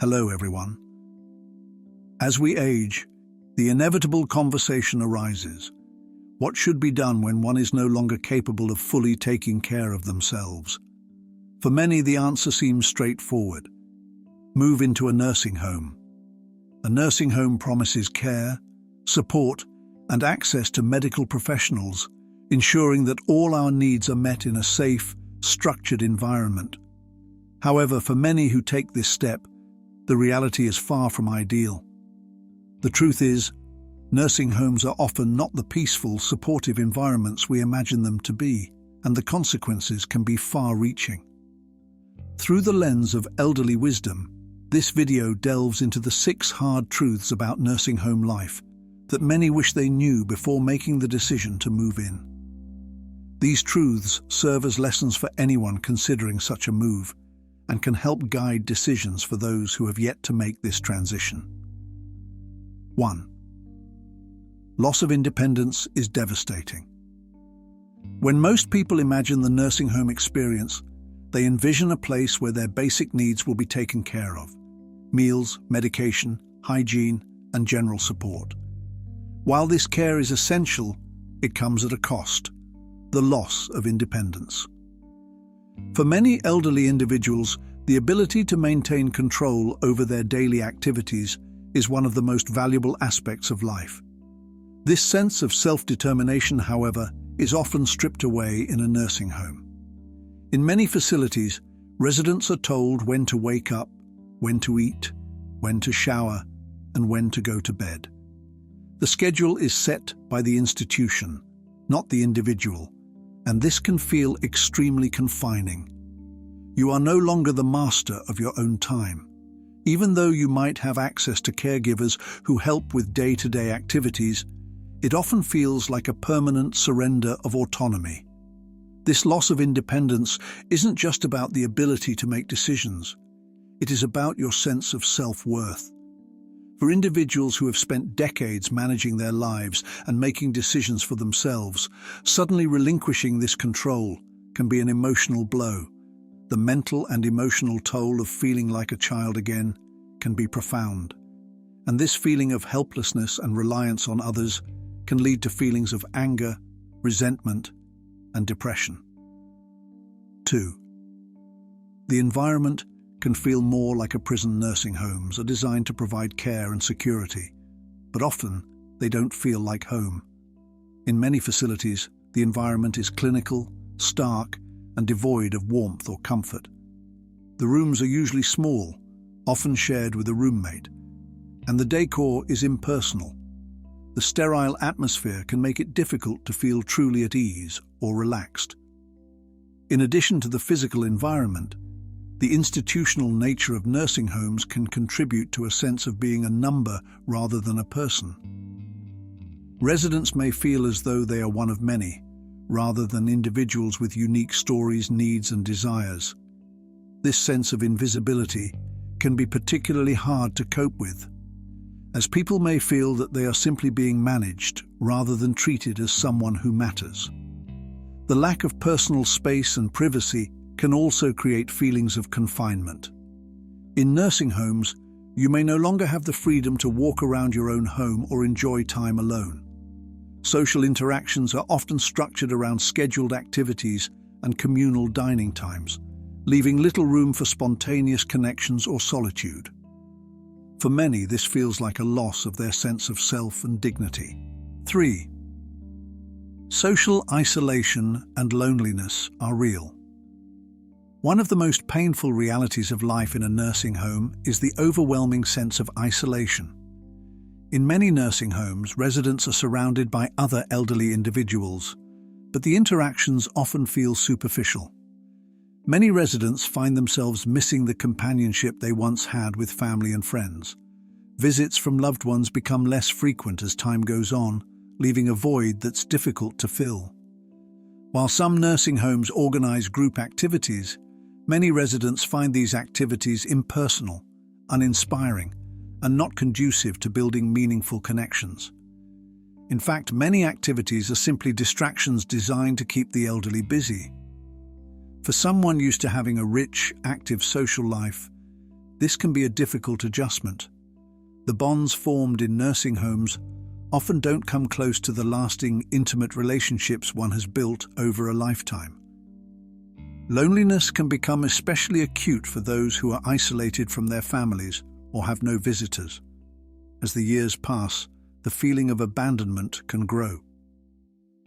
Hello, everyone. As we age, the inevitable conversation arises. What should be done when one is no longer capable of fully taking care of themselves? For many, the answer seems straightforward. Move into a nursing home. A nursing home promises care, support, and access to medical professionals, ensuring that all our needs are met in a safe, structured environment. However, for many who take this step, the reality is far from ideal. The truth is, nursing homes are often not the peaceful, supportive environments we imagine them to be, and the consequences can be far-reaching. Through the lens of elderly wisdom, this video delves into the 6 hard truths about nursing home life that many wish they knew before making the decision to move in. These truths serve as lessons for anyone considering such a move, and can help guide decisions for those who have yet to make this transition. 1. Loss of independence is devastating. When most people imagine the nursing home experience, they envision a place where their basic needs will be taken care of: meals, medication, hygiene, and general support. While this care is essential, it comes at a cost: the loss of independence. For many elderly individuals, the ability to maintain control over their daily activities is one of the most valuable aspects of life. This sense of self-determination, however, is often stripped away in a nursing home. In many facilities, residents are told when to wake up, when to eat, when to shower, and when to go to bed. The schedule is set by the institution, not the individual, and this can feel extremely confining. You are no longer the master of your own time. Even though you might have access to caregivers who help with day-to-day activities, it often feels like a permanent surrender of autonomy. This loss of independence isn't just about the ability to make decisions. It is about your sense of self-worth. For individuals who have spent decades managing their lives and making decisions for themselves, suddenly relinquishing this control can be an emotional blow. The mental and emotional toll of feeling like a child again can be profound. And this feeling of helplessness and reliance on others can lead to feelings of anger, resentment, and depression. 2. The environment can feel more like a prison. Nursing homes are designed to provide care and security, but often they don't feel like home. In many facilities, the environment is clinical, stark, and devoid of warmth or comfort. The rooms are usually small, often shared with a roommate, and the decor is impersonal. The sterile atmosphere can make it difficult to feel truly at ease or relaxed. In addition to the physical environment, the institutional nature of nursing homes can contribute to a sense of being a number rather than a person. Residents may feel as though they are one of many, rather than individuals with unique stories, needs, and desires. This sense of invisibility can be particularly hard to cope with, as people may feel that they are simply being managed rather than treated as someone who matters. The lack of personal space and privacy can also create feelings of confinement. In nursing homes, you may no longer have the freedom to walk around your own home or enjoy time alone. Social interactions are often structured around scheduled activities and communal dining times, leaving little room for spontaneous connections or solitude. For many, this feels like a loss of their sense of self and dignity. 3. Social isolation and loneliness are real. One of the most painful realities of life in a nursing home is the overwhelming sense of isolation. In many nursing homes, residents are surrounded by other elderly individuals, but the interactions often feel superficial. Many residents find themselves missing the companionship they once had with family and friends. Visits from loved ones become less frequent as time goes on, leaving a void that's difficult to fill. While some nursing homes organize group activities, many residents find these activities impersonal, uninspiring, and not conducive to building meaningful connections. In fact, many activities are simply distractions designed to keep the elderly busy. For someone used to having a rich, active social life, This can be a difficult adjustment. The bonds formed in nursing homes often don't come close to the lasting, intimate relationships one has built over a lifetime. Loneliness can become especially acute for those who are isolated from their families or have no visitors. As the years pass, the feeling of abandonment can grow.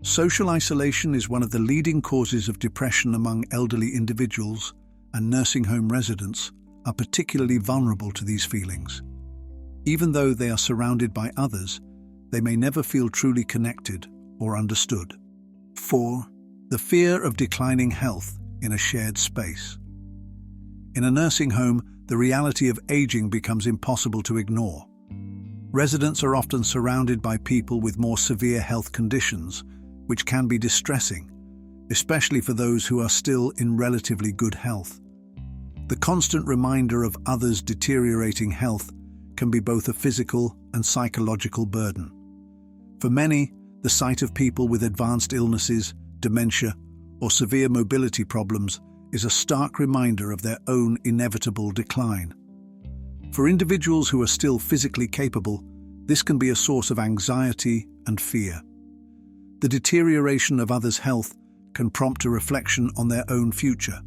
Social isolation is one of the leading causes of depression among elderly individuals, and nursing home residents are particularly vulnerable to these feelings. Even though they are surrounded by others, they may never feel truly connected or understood. 4. The fear of declining health in a shared space. In a nursing home, the reality of aging becomes impossible to ignore. Residents are often surrounded by people with more severe health conditions, which can be distressing, especially for those who are still in relatively good health. The constant reminder of others' deteriorating health can be both a physical and psychological burden. For many, the sight of people with advanced illnesses, dementia, or severe mobility problems is a stark reminder of their own inevitable decline. For individuals who are still physically capable, this can be a source of anxiety and fear. The deterioration of others' health can prompt a reflection on their own future.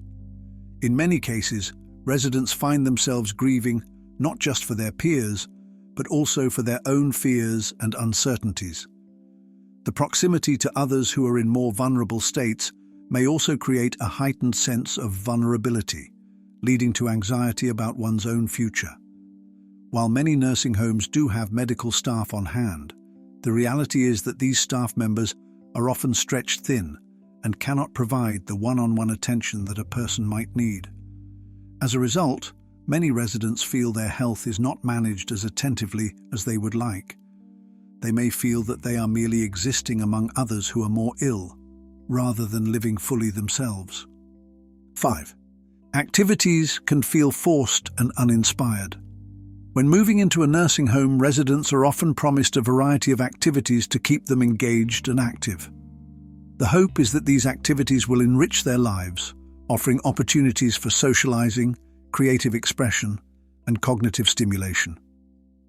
In many cases, residents find themselves grieving not just for their peers, but also for their own fears and uncertainties. The proximity to others who are in more vulnerable states may also create a heightened sense of vulnerability, leading to anxiety about one's own future. While many nursing homes do have medical staff on hand, the reality is that these staff members are often stretched thin and cannot provide the one-on-one attention that a person might need. As a result, many residents feel their health is not managed as attentively as they would like. They may feel that they are merely existing among others who are more ill, rather than living fully themselves. 5. Activities can feel forced and uninspired. When moving into a nursing home, residents are often promised a variety of activities to keep them engaged and active. The hope is that these activities will enrich their lives, offering opportunities for socializing, creative expression, and cognitive stimulation.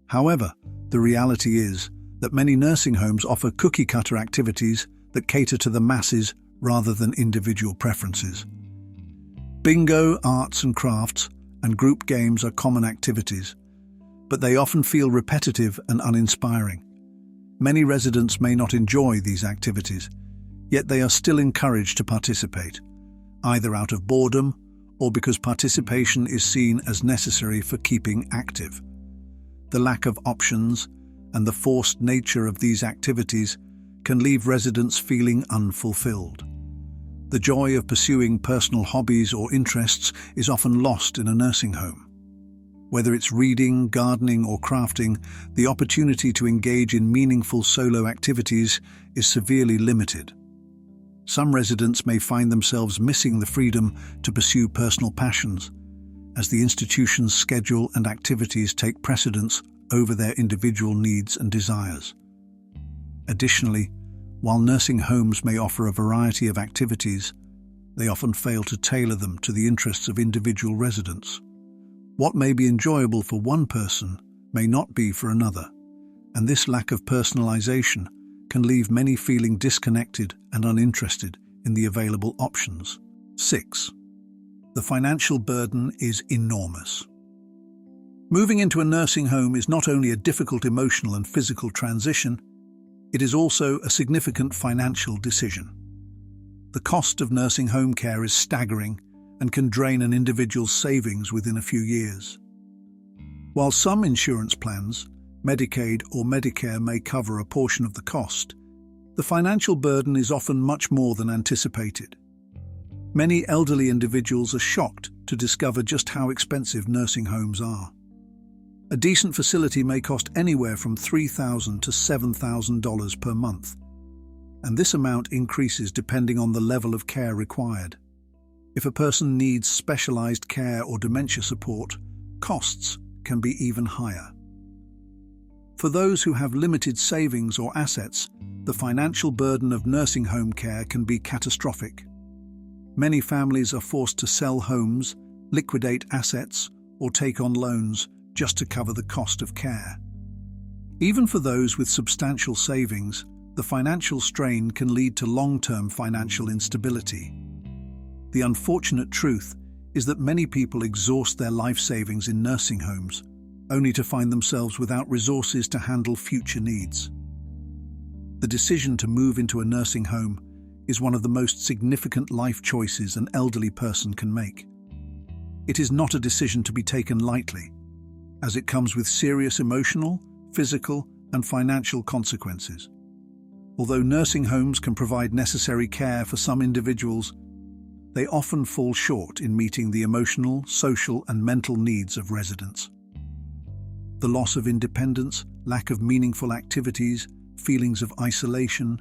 However, the reality is that many nursing homes offer cookie-cutter activities that cater to the masses rather than individual preferences. Bingo, arts and crafts, and group games are common activities, but they often feel repetitive and uninspiring. Many residents may not enjoy these activities, yet they are still encouraged to participate, either out of boredom or because participation is seen as necessary for keeping active. The lack of options and the forced nature of these activities can leave residents feeling unfulfilled. The joy of pursuing personal hobbies or interests is often lost in a nursing home. Whether it's reading, gardening, or crafting, the opportunity to engage in meaningful solo activities is severely limited. Some residents may find themselves missing the freedom to pursue personal passions, as the institution's schedule and activities take precedence over their individual needs and desires. Additionally, while nursing homes may offer a variety of activities, they often fail to tailor them to the interests of individual residents. What may be enjoyable for one person may not be for another, and this lack of personalization can leave many feeling disconnected and uninterested in the available options. 6. The financial burden is enormous. Moving into a nursing home is not only a difficult emotional and physical transition, it is also a significant financial decision. The cost of nursing home care is staggering and can drain an individual's savings within a few years. While some insurance plans, Medicaid or Medicare, may cover a portion of the cost, the financial burden is often much more than anticipated. Many elderly individuals are shocked to discover just how expensive nursing homes are. A decent facility may cost anywhere from $3,000 to $7,000 per month, and this amount increases depending on the level of care required. If a person needs specialized care or dementia support, costs can be even higher. For those who have limited savings or assets, the financial burden of nursing home care can be catastrophic. Many families are forced to sell homes, liquidate assets, or take on loans just to cover the cost of care. Even for those with substantial savings, the financial strain can lead to long-term financial instability. The unfortunate truth is that many people exhaust their life savings in nursing homes, only to find themselves without resources to handle future needs. The decision to move into a nursing home is one of the most significant life choices an elderly person can make. It is not a decision to be taken lightly, as it comes with serious emotional, physical, and financial consequences. Although nursing homes can provide necessary care for some individuals, they often fall short in meeting the emotional, social, and mental needs of residents. The loss of independence, lack of meaningful activities, feelings of isolation,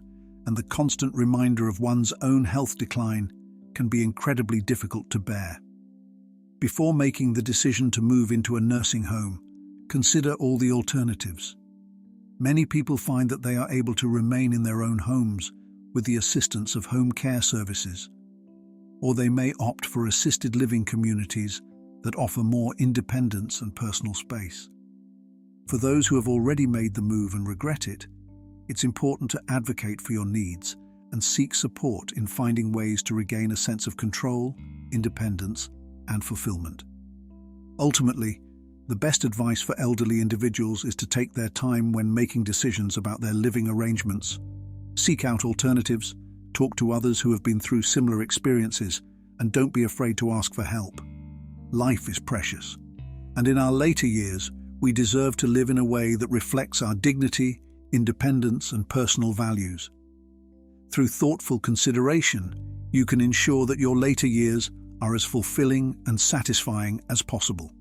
and the constant reminder of one's own health decline can be incredibly difficult to bear. Before making the decision to move into a nursing home, consider all the alternatives. Many people find that they are able to remain in their own homes with the assistance of home care services, or they may opt for assisted living communities that offer more independence and personal space. For those who have already made the move and regret it, it's important to advocate for your needs and seek support in finding ways to regain a sense of control, independence, and fulfillment. Ultimately, the best advice for elderly individuals is to take their time when making decisions about their living arrangements. Seek out alternatives, talk to others who have been through similar experiences, and don't be afraid to ask for help. Life is precious, and in our later years, we deserve to live in a way that reflects our dignity, independence, and personal values. Through thoughtful consideration, you can ensure that your later years are as fulfilling and satisfying as possible.